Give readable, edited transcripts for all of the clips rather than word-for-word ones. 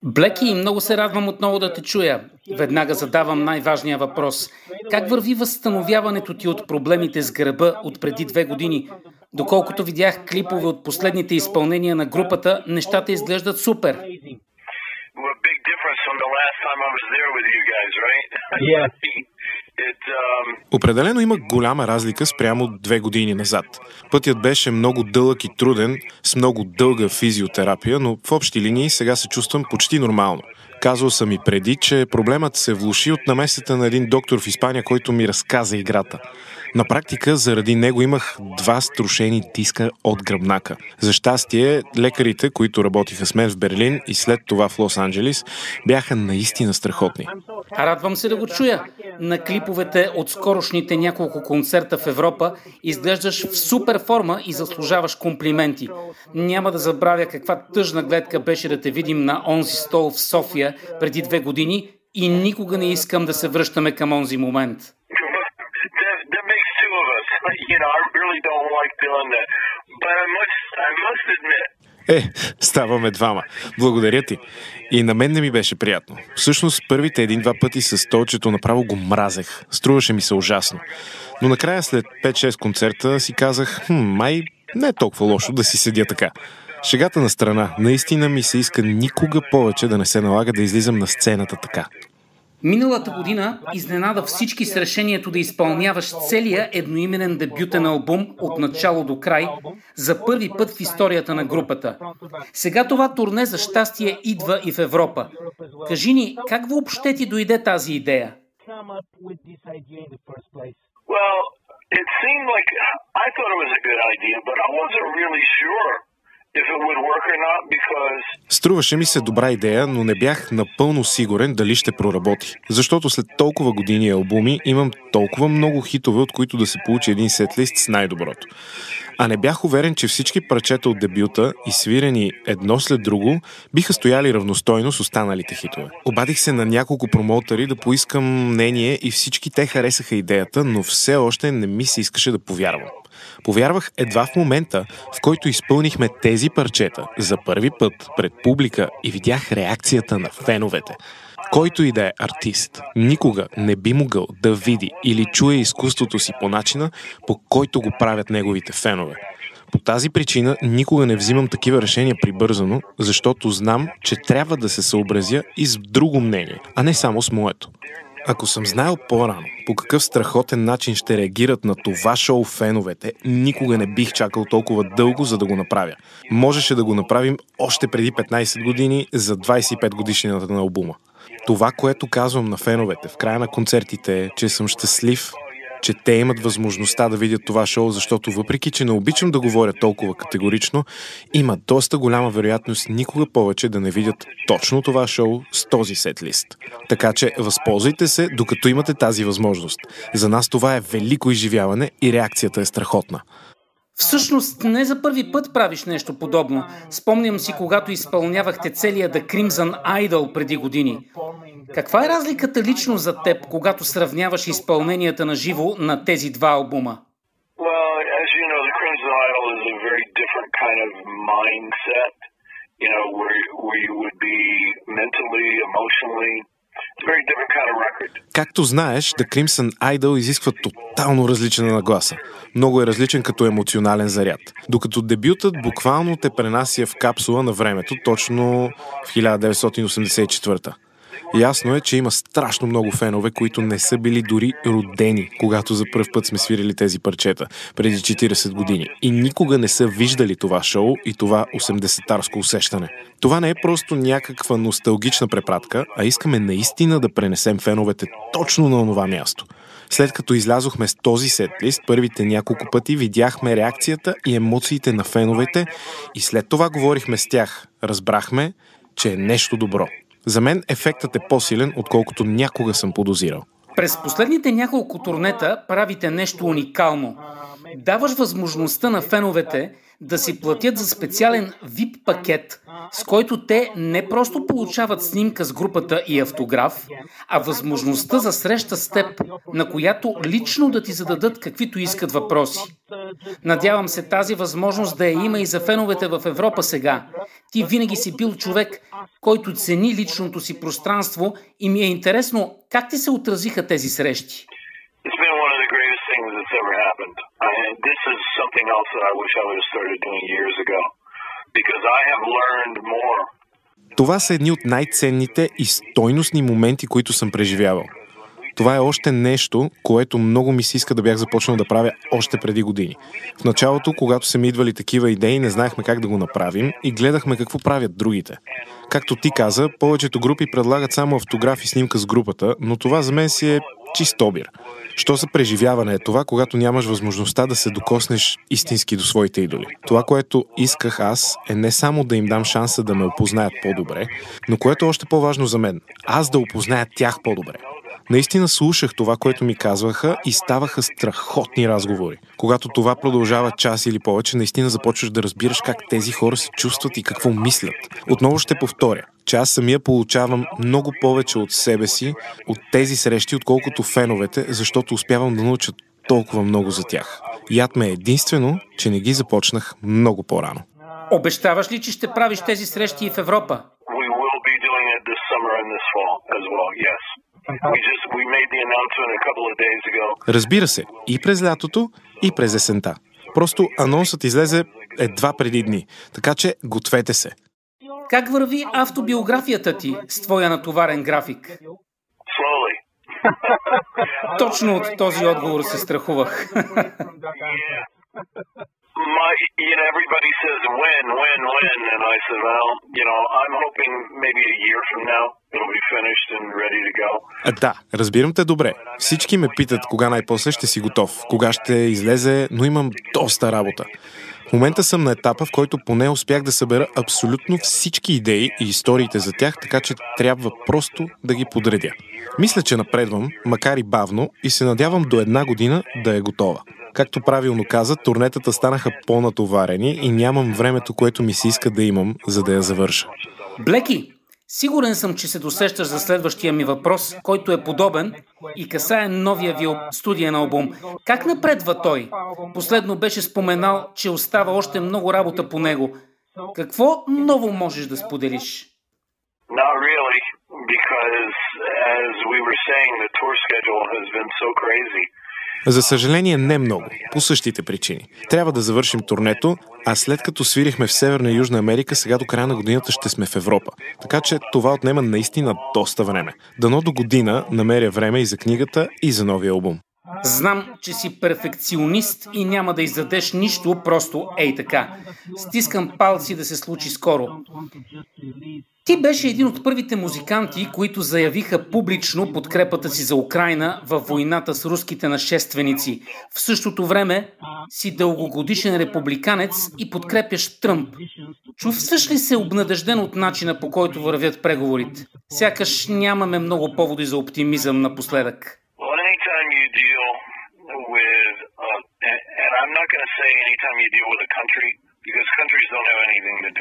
Блеки, много се радвам отново да те чуя. Веднага задавам най-важния въпрос. Как върви възстановяването ти от проблемите с гърба от преди 2 години? Доколкото видях клипове от последните изпълнения на групата, нещата изглеждат супер. What big difference from the last time I was there with you guys, right? Yeah. Определено има голяма разлика спрямо 2 години назад. Пътят беше много дълъг и труден, с много дълга физиотерапия, но в общи линии сега се чувствам почти нормално. Казвал съм и преди, че проблемът се влоши от намесата на един доктор в Испания, който ми разказа играта. На практика, заради него имах 2 струшени диска от гръбнака. За щастие, лекарите, които работиха с мен в Берлин и след това в Лос-Анджелис, бяха наистина страхотни. Радвам се да го чуя. На клиповете от скорошните няколко концерта в Европа изглеждаш в супер форма и заслужаваш комплименти. Няма да забравя каква тъжна гледка беше да те видим на онзи стол в София преди 2 години и никога не искам да се връщаме към онзи момент. That makes two of us. I really don't like doing that. But I must admit. Ставаме двама. Благодаря ти. И на мен не ми беше приятно. Всъщност, първите 1-2 пъти с столчето направо го мразех. Струваше ми се ужасно. Но накрая, след 5-6 концерта, си казах, май не е толкова лошо да си седя така. Шегата на страна. Наистина ми се иска никога повече да не се налага да излизам на сцената така. Миналата година изненада всички с решението да изпълняваш целия едноименен дебютен албум от начало до край за първи път в историята на групата. Сега това турне за щастие идва и в Европа. Кажи ни, как въобще ти дойде тази идея? Well, it seemed like I thought it was a good idea, but I wasn't really sure if it would work or not because... Струваше ми се добра идея, но не бях напълно сигурен дали ще проработи. Защото след толкова години албуми имам толкова много хитове, от които да се получи един сетлист с най-доброто. А не бях уверен, че всички парчета от дебюта, изсвирени едно след друго, биха стояли равностойно с останалите хитове. Обадих се на няколко промоутъри да поискам мнение и всички те харесаха идеята, но все още не ми се искаше да повярвам. Повярвах едва в момента, в който изпълнихме тези парчета за първи път пред публика и видях реакцията на феновете. Който и да е артист, никога не би могъл да види или чуе изкуството си по начина, по който го правят неговите фенове. По тази причина никога не взимам такива решения прибързано, защото знам, че трябва да се съобразя и с друго мнение, а не само с моето. Ако съм знаел по-рано по какъв страхотен начин ще реагират на това шоу феновете, никога не бих чакал толкова дълго, за да го направя. Можеше да го направим още преди 15 години за 25 годишнината на албума. Това, което казвам на феновете в края на концертите е, че съм щастлив, че те имат възможността да видят това шоу, защото въпреки, че не обичам да говоря толкова категорично, има доста голяма вероятност никога повече да не видят точно това шоу с този сетлист. Така че възползвайте се, докато имате тази възможност. За нас това е велико изживяване и реакцията е страхотна. Всъщност, не за първи път правиш нещо подобно. Спомням си, когато изпълнявахте целия The Crimson Idol преди години. Каква е разликата лично за теб, когато сравняваш изпълненията на живо на тези 2 албума? Well, as you know, the Crimson Idol is a very different kind of mindset, where you would be mentally, emotionally. It's a very different kind of record. Както знаеш, The Crimson Idol изисква тотално различна нагласа. Много е различен като емоционален заряд. Докато дебютът буквално те пренася в капсула на времето, точно в 1984. Ясно е, че има страшно много фенове, които не са били дори родени, когато за пръв път сме свирили тези парчета, преди 40 години. И никога не са виждали това шоу и това 80-тарско усещане. Това не е просто някаква носталгична препратка, а искаме наистина да пренесем феновете точно на онова място. След като излязохме с този сетлист, първите няколко пъти видяхме реакцията и емоциите на феновете и след това говорихме с тях. Разбрахме, че е нещо добро. За мен ефектът е по-силен, отколкото някога съм подозирал. През последните няколко турнета правите нещо уникално. Даваш възможността на феновете да си платят за специален VIP пакет, с който те не просто получават снимка с групата и автограф, а възможността за среща с теб, на която лично да ти зададат каквито искат въпроси. Надявам се тази възможност да я има и за феновете в Европа сега. Ти винаги си бил човек, който цени личното си пространство и ми е интересно как ти се отразиха тези срещи. Това са едни от най-ценните и стойностни моменти, които съм преживявал. Това е още нещо, което много ми се иска да бях започнал да правя още преди години. В началото, когато са ми идвали такива идеи, не знаехме как да го направим и гледахме какво правят другите. Както ти каза, повечето групи предлагат само автограф и снимка с групата, но това за мен си е чист обир. Що за преживяване е това, когато нямаш възможността да се докоснеш истински до своите идоли? Това, което исках аз, е не само да им дам шанса да ме опознаят по-добре, но което е още по-важно за мен, аз да опозная тях по-добре. Наистина слушах това, което ми казваха и ставаха страхотни разговори. Когато това продължава час или повече, наистина започваш да разбираш как тези хора се чувстват и какво мислят. Отново ще повторя, че аз самия получавам много повече от себе си, от тези срещи, отколкото феновете, защото успявам да науча толкова много за тях. Яд ме е единствено, че не ги започнах много по-рано. Обещаваш ли, че ще правиш тези срещи и в Европа? Разбира се, и през лятото, и през есента. Просто анонсът излезе едва преди дни, така че гответе се. Как върви автобиографията ти с твоя натоварен график? Точно от този отговор се страхувах. Everybody says when, and I said, well, I'm hoping maybe a year from now it'll be finished and ready to go. Да, разбирам те добре. Всички ме питат кога най-после ще си готов, кога ще излезе, но имам доста работа. В момента съм на етапа, в който поне успях да събера абсолютно всички идеи и историите за тях, така че трябва просто да ги подредя. Мисля, че напредвам, макар и бавно, и се надявам до 1 година да е готова. Както правилно каза, турнетата станаха по-натоварени и нямам времето, което ми се иска да имам, за да я завърша. Блеки, сигурен съм, че се досещаш за следващия ми въпрос, който е подобен и касае новия ви студиен албум. Как напредва той? Последно беше споменал, че остава още много работа по него. Какво ново можеш да споделиш? Not really, because as we were saying, the tour schedule has been so crazy. За съжаление не много, по същите причини. Трябва да завършим турнето, а след като свирихме в Северна и Южна Америка, сега до края на годината ще сме в Европа. Така че това отнема наистина доста време. Дано до година намеря време и за книгата, и за новия албум. Знам, че си перфекционист и няма да издадеш нищо просто ей така. Стискам палци да се случи скоро. Ти беше един от първите музиканти, които заявиха публично подкрепата си за Украйна във войната с руските нашественици. В същото време си дългогодишен републиканец и подкрепяш Тръмп. Чувстваш ли се обнадежден от начина, по който вървят преговорите? Сякаш нямаме много поводи за оптимизъм напоследък.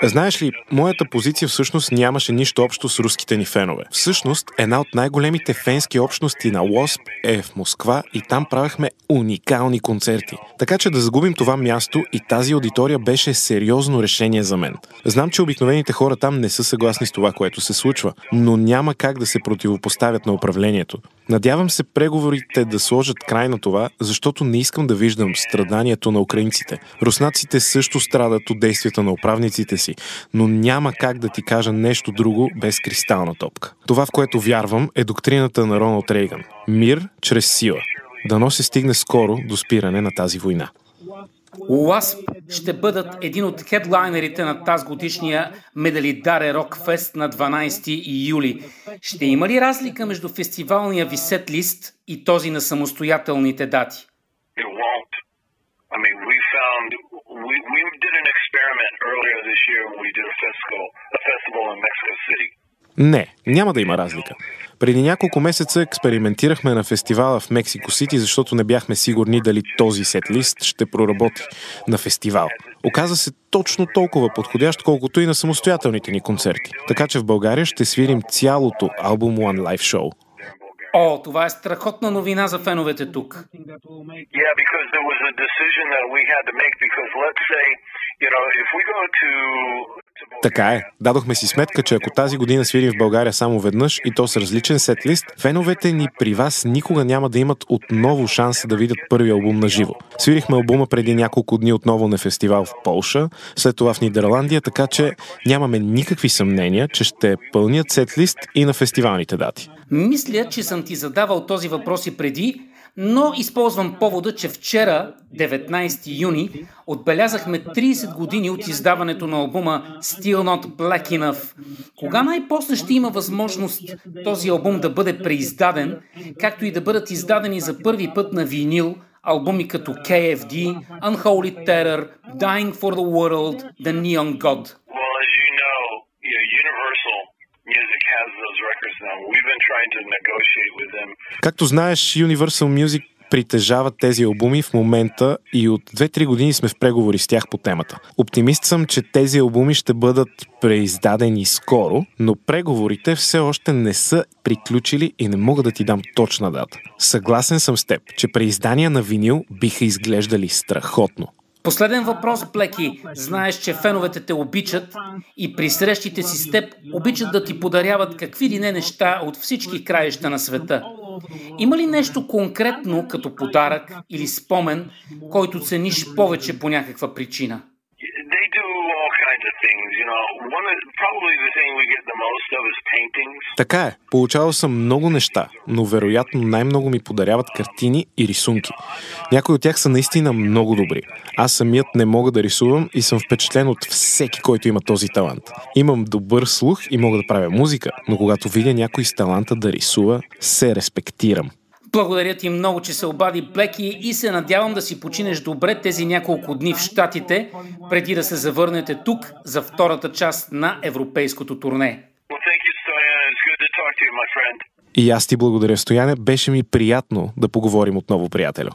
Знаеш ли, моята позиция всъщност нямаше нищо общо с руските ни фенове. Всъщност, една от най-големите фенски общности на Wasp е в Москва и там правехме уникални концерти. Така че да загубим това място и тази аудитория беше сериозно решение за мен. Знам, че обикновените хора там не са съгласни с това, което се случва, но няма как да се противопоставят на управлението. Надявам се преговорите да сложат край на това, защото не искам да виждам страданието на украинците. Руснаците също страдат от действията на управниците си, но няма как да ти кажа нещо друго без кристална топка. Това, в което вярвам, е доктрината на Роналд Рейган. Мир чрез сила. Дано се стигне скоро до спиране на тази война. Wasp ще бъдат един от хедлайнерите на тази годишния Медалидаре Рок Фест на 12 юли. Ще има ли разлика между фестивалния ви сет-лист и този на самостоятелните дати? Не, няма да има разлика. Преди няколко месеца експериментирахме на фестивала в Мексико Сити, защото не бяхме сигурни дали този сет-лист ще проработи на фестивал. Оказа се точно толкова подходящ, колкото и на самостоятелните ни концерти. Така че в България ще свирим цялото Album One Live Show. О, това е страхотна новина за феновете тук. Yeah, because there was a decision that we had to make because let's say, if we go to Така е. Дадохме си сметка, че ако тази година свирим в България само веднъж и то с различен сетлист, феновете ни при вас никога няма да имат отново шанс да видят първи албум на живо. Свирихме албума преди няколко дни отново на фестивал в Полша, след това в Нидерландия, така че нямаме никакви съмнения, че ще е пълният сетлист и на фестивалните дати. Мисля, че съм ти задавал този въпрос и преди, но използвам повода, че вчера, 19 юни, отбелязахме 30 години от издаването на албума Still Not Black Enough. Кога най-после ще има възможност този албум да бъде преиздаден, както и да бъдат издадени за първи път на винил албуми като KFD, Unholy Terror, Dying for the World, The Neon God? Well, as you know, Universal Music has those records now. We've been trying to negotiate with them. Както знаеш, Universal Music притежават тези албуми в момента и от 2-3 години сме в преговори с тях по темата. Оптимист съм, че тези албуми ще бъдат преиздадени скоро, но преговорите все още не са приключили и не мога да ти дам точна дата. Съгласен съм с теб, че преиздания на винил биха изглеждали страхотно. Последен въпрос, Плеки. Знаеш, че феновете те обичат и при срещите си с теб обичат да ти подаряват какви ли не неща от всички краища на света. Има ли нещо конкретно като подарък или спомен, който цениш повече по някаква причина? They do all kinds of things, probably the thing we get the most of is paintings. Така е, получавал съм много неща, но вероятно най-много ми подаряват картини и рисунки. Някои от тях са наистина много добри. Аз самият не мога да рисувам и съм впечатлен от всеки, който има този талант. Имам добър слух и мога да правя музика, но когато видя някой с таланта да рисува, се респектирам. Благодаря ти много, че се обади, Плеки, и се надявам да си починеш добре тези няколко дни в Щатите, преди да се завърнете тук за втората част на европейското турне. И аз ти благодаря, Стояне. Беше ми приятно да поговорим отново, приятелю.